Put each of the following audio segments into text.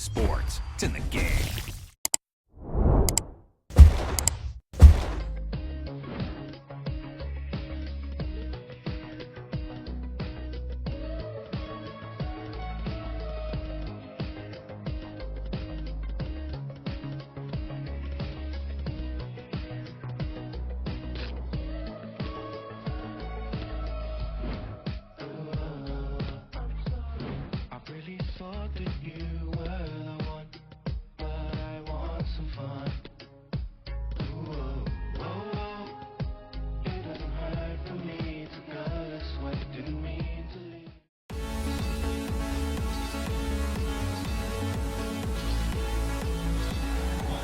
sports. It's in the game.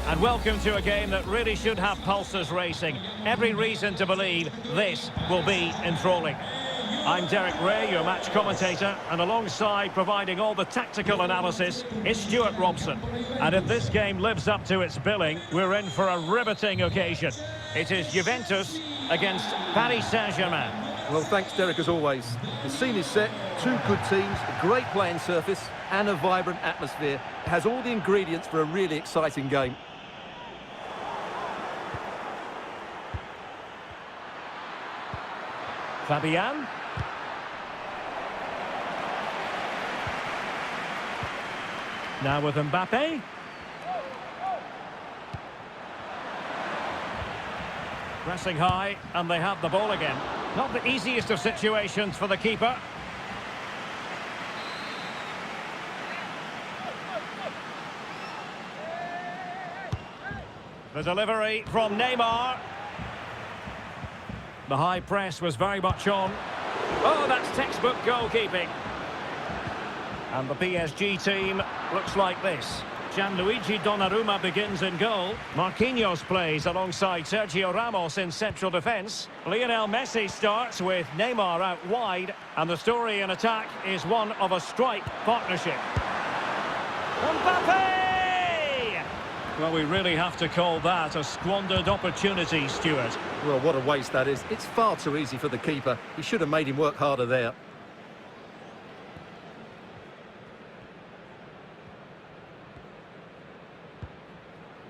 And welcome to a game that really should have pulses racing. Every reason to believe this will be enthralling. I'm Derek Ray, your match commentator, and alongside providing all the tactical analysis is Stuart Robson. And if this game lives up to its billing, we're in for a riveting occasion. It is Juventus against Paris Saint-Germain. Well, thanks, Derek, as always. The scene is set, two good teams, a great playing surface, and a vibrant atmosphere. It has all the ingredients for a really exciting game. Fabian. Now with Mbappe. Pressing high, and they have the ball again. Not the easiest of situations for the keeper. The delivery from Neymar. The high press was very much on. Oh, that's textbook goalkeeping. And the PSG team looks like this. Gianluigi Donnarumma begins in goal. Marquinhos plays alongside Sergio Ramos in central defence. Lionel Messi starts with Neymar out wide. And the story in attack is one of a strike partnership. Mbappe! Well, we really have to call that a squandered opportunity, Stuart. Well, what a waste that is. It's far too easy for the keeper. He should have made him work harder there.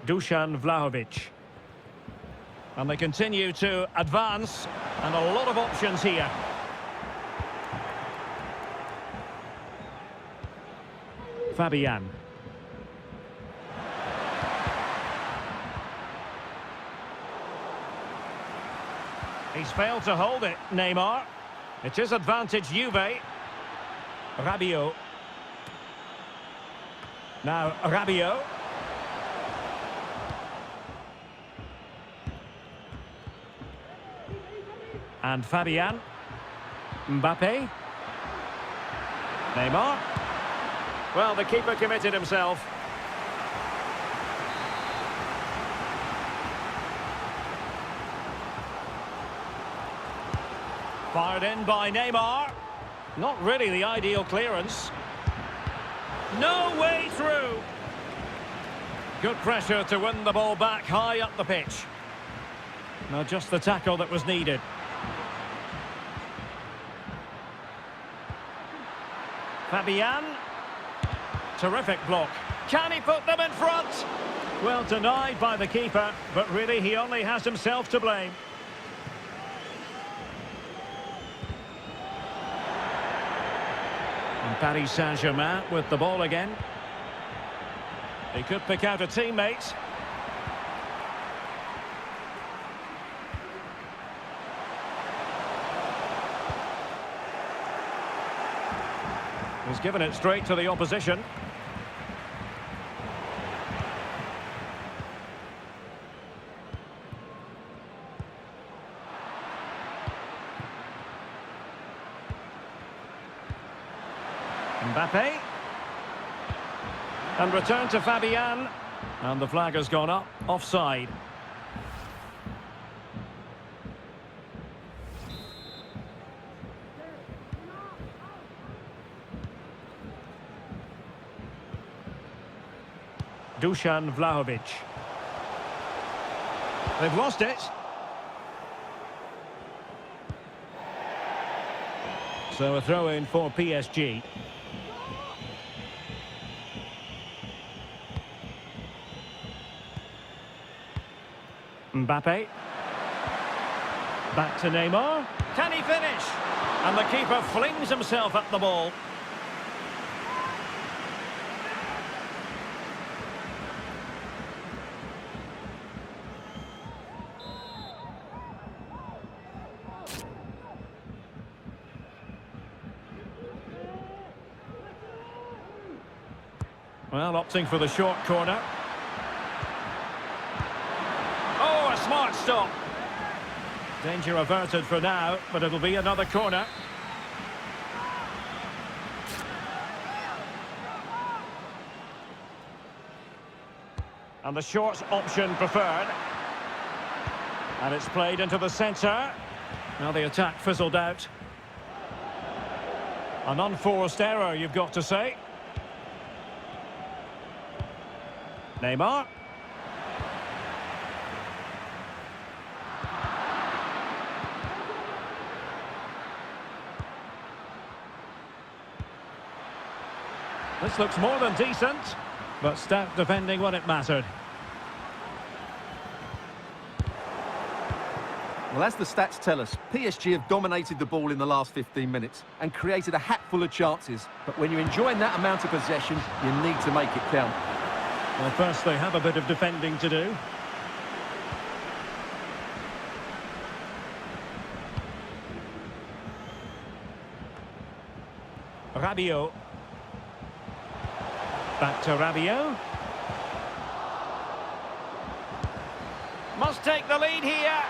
Dusan Vlahovic. And they continue to advance, and a lot of options here. Fabian. He's failed to hold it, Neymar. It is advantage Juve. Rabiot. Now Rabiot. And Fabian. Mbappe. Neymar. Well, the keeper committed himself. Fired in by Neymar. Not really the ideal clearance. No way through. Good pressure to win the ball back high up the pitch. Now just the tackle that was needed. Fabian. Terrific block. Can he put them in front? Well, denied by the keeper, but really he only has himself to blame. And Paris Saint-Germain with the ball again. He could pick out a teammate. He's given it straight to the opposition. Mbappe. And return to Fabian. And the flag has gone up, offside. Dusan Vlahovic. They've lost it. So a throw in for PSG. Mbappe. Back to Neymar. Can he finish? And the keeper flings himself at the ball. Well, opting for the short corner. Oh, a smart stop. Danger averted for now, but it'll be another corner. And the short option preferred. And it's played into the centre. Now the attack fizzled out. An unforced error, you've got to say. Neymar. This looks more than decent, but stout defending when it mattered. Well, as the stats tell us, PSG have dominated the ball in the last 15 minutes and created a hatful of chances. But when you're enjoying that amount of possession, you need to make it count. Well, first they have a bit of defending to do. Rabiot. Back to Rabiot. Must take the lead here.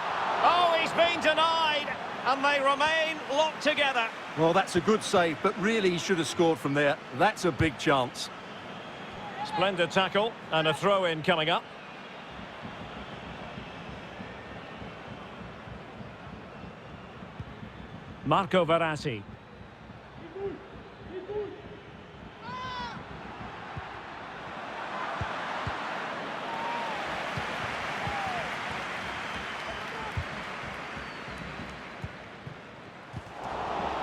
Oh, he's been denied. And they remain locked together. Well, that's a good save, but really he should have scored from there. That's a big chance. Splendid tackle and a throw-in coming up. Marco Verratti.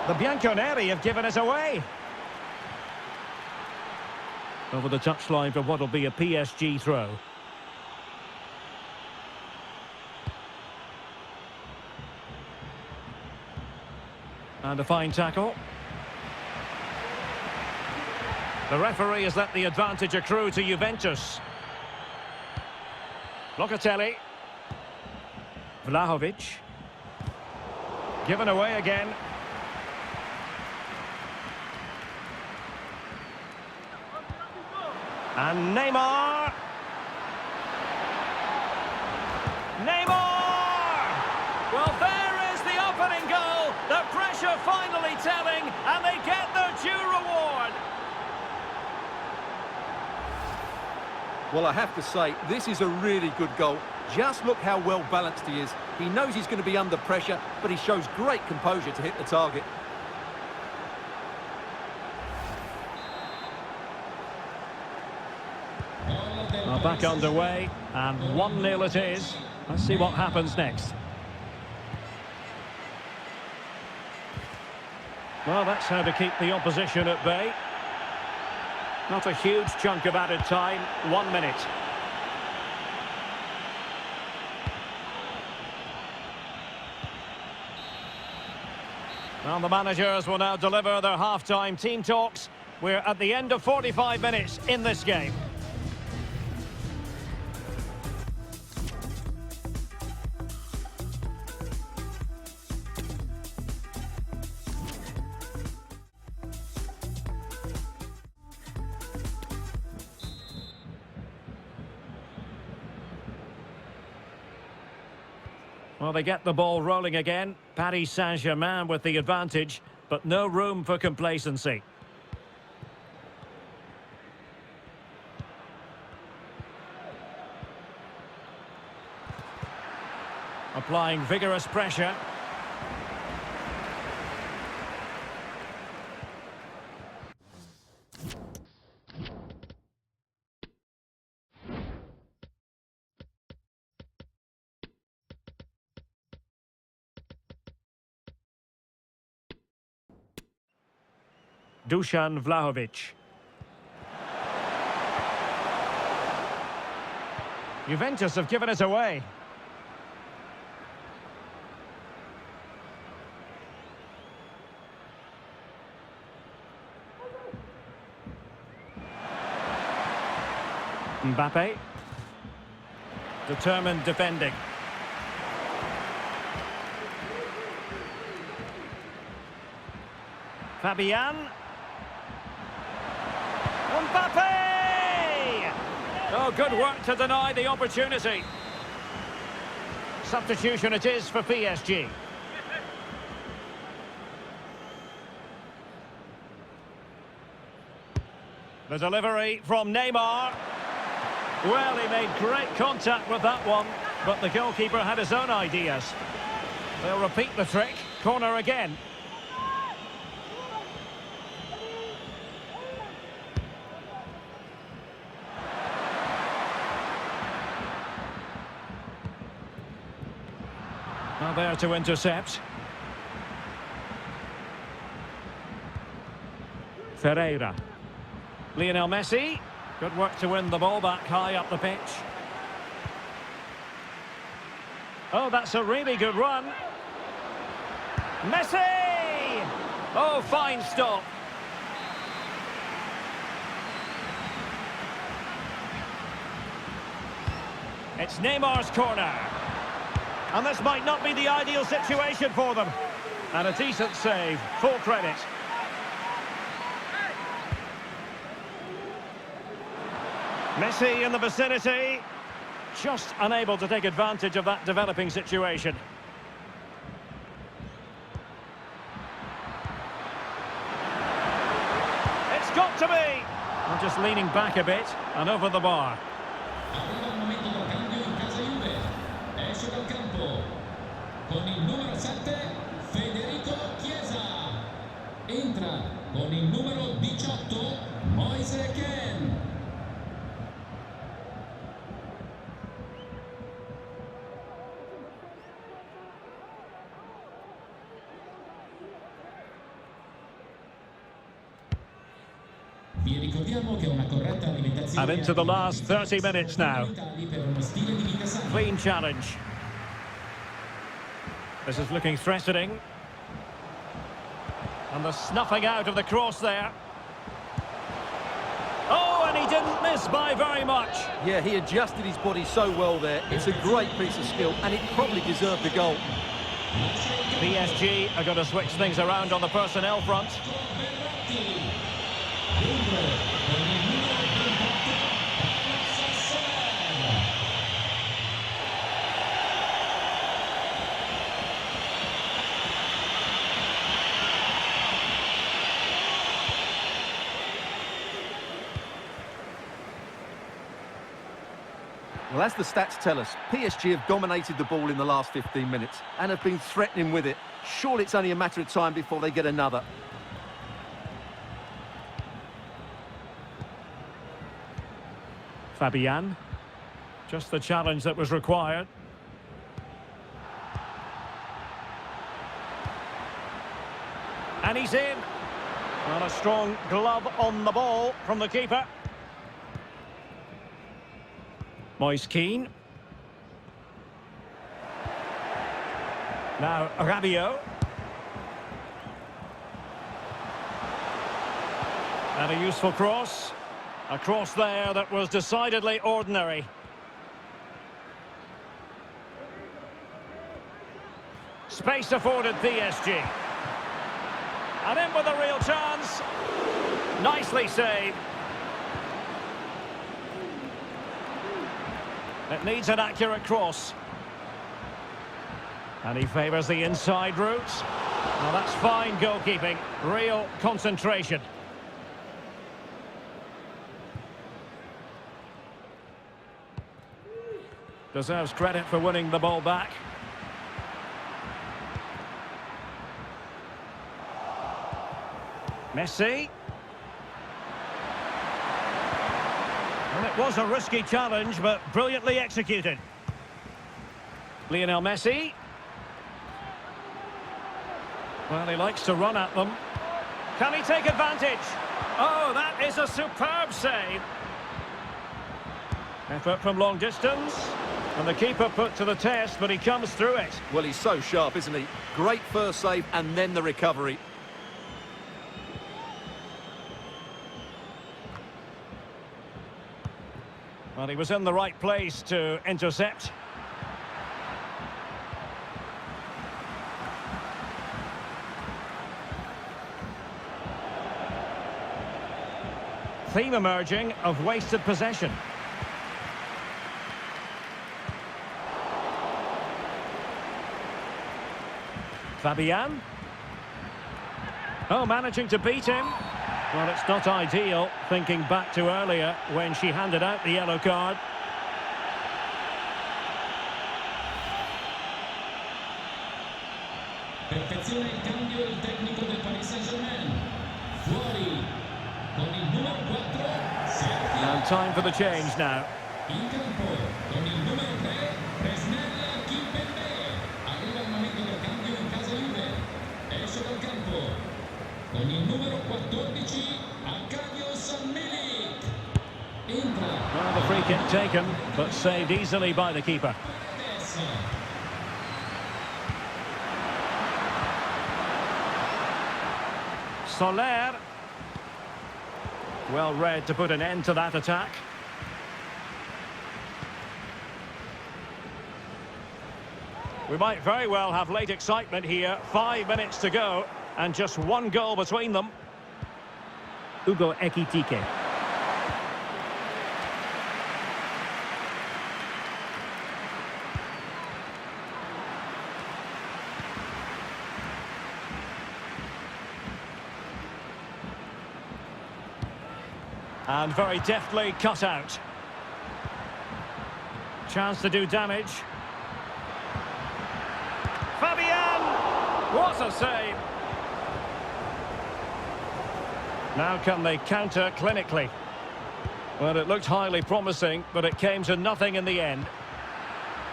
The Bianconeri have given us away. Over the touchline for what will be a PSG throw. And a fine tackle. The referee has let the advantage accrue to Juventus. Locatelli. Vlahovic. Given away again. And Neymar. Neymar! Well, there is the opening goal. The pressure finally telling, and they get their due reward. Well, I have to say, this is a really good goal. Just look how well balanced he is. He knows he's going to be under pressure, but he shows great composure to hit the target. Well, back underway, and 1-0 it is. Let's see what happens next. Well, that's how to keep the opposition at bay. Not a huge chunk of added time, 1 minute. Well, the managers will now deliver their half-time team talks. We're at the end of 45 minutes in this game. Well, they get the ball rolling again. Paris Saint-Germain with the advantage, but no room for complacency. Applying vigorous pressure. Dusan Vlahovic. Juventus have given it away. Mbappe. Determined defending. Fabian. Mbappe! Oh, good work to deny the opportunity. Substitution it is for PSG. The delivery from Neymar. Well, he made great contact with that one, but the goalkeeper had his own ideas. They'll repeat the trick. Corner again. Now there to intercept. Ferreira. Lionel Messi. Good work to win the ball back high up the pitch. Oh, that's a really good run. Messi! Oh, fine stop. It's Neymar's corner. And this might not be the ideal situation for them. And a decent save, full credit. Messi in the vicinity, just unable to take advantage of that developing situation. It's got to be! I'm just leaning back a bit and over the bar. Con il numero 7 Federico Chiesa. Entra con il numero 18 Moise Kean. Vi ricordiamo che una corretta alimentazione. And into the last 30 minutes now. Clean challenge. This is looking threatening. And the snuffing out of the cross there. Oh, and he didn't miss by very much. Yeah, he adjusted his body so well there. It's a great piece of skill, and it probably deserved a goal. PSG are going to switch things around on the personnel front. Well, as the stats tell us, PSG have dominated the ball in the last 15 minutes and have been threatening with it. Surely it's only a matter of time before they get another. Fabian. Just the challenge that was required. And he's in. Well, a strong glove on the ball from the keeper. Moise Kean. Now Rabiot. And a useful cross. A cross there that was decidedly ordinary. Space afforded PSG. And in with a real chance. Nicely saved. It needs an accurate cross. And he favours the inside route. Well, that's fine goalkeeping. Real concentration. Deserves credit for winning the ball back. Messi. And it was a risky challenge, but brilliantly executed. Lionel Messi. Well, he likes to run at them. Can he take advantage? Oh, that is a superb save. Effort from long distance. And the keeper put to the test, but he comes through it. Well, he's so sharp, isn't he? Great first save and then the recovery. Well, he was in the right place to intercept. Theme emerging of wasted possession. Fabian. Oh, managing to beat him. Well, it's not ideal, thinking back to earlier when she handed out the yellow card. Perfeziona il cambio il tecnico del Paris Saint-Germain. Fuori con il numero 4. And time for the change now. In campo con il numero 3. Presnel Kimpembe. Arriva il momento del cambio in casa Juve. Esce dal campo con il numero 14. Arkadiusz Milik. Entra. Well, the free kick taken, but saved easily by the keeper. Soler. Well read to put an end to that attack. We might very well have late excitement here. 5 minutes to go, and just one goal between them. Ugo Ekitike. And very deftly cut out. Chance to do damage. Fabian! What a save! Now can they counter clinically? Well, it looked highly promising, but it came to nothing in the end.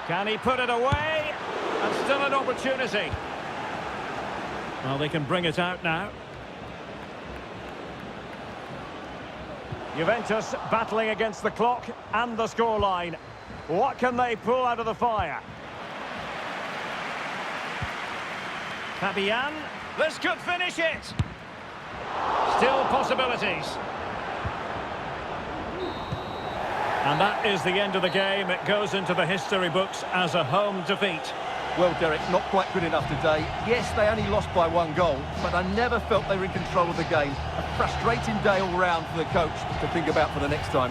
Can he put it away? And still an opportunity. Well, they can bring it out now. Juventus battling against the clock and the scoreline. What can they pull out of the fire? Fabian, this could finish it. Still possibilities. And that is the end of the game. It goes into the history books as a home defeat. Well, Derek, not quite good enough today. Yes, they only lost by 1 goal, but I never felt they were in control of the game. A frustrating day all round for the coach to think about for the next time.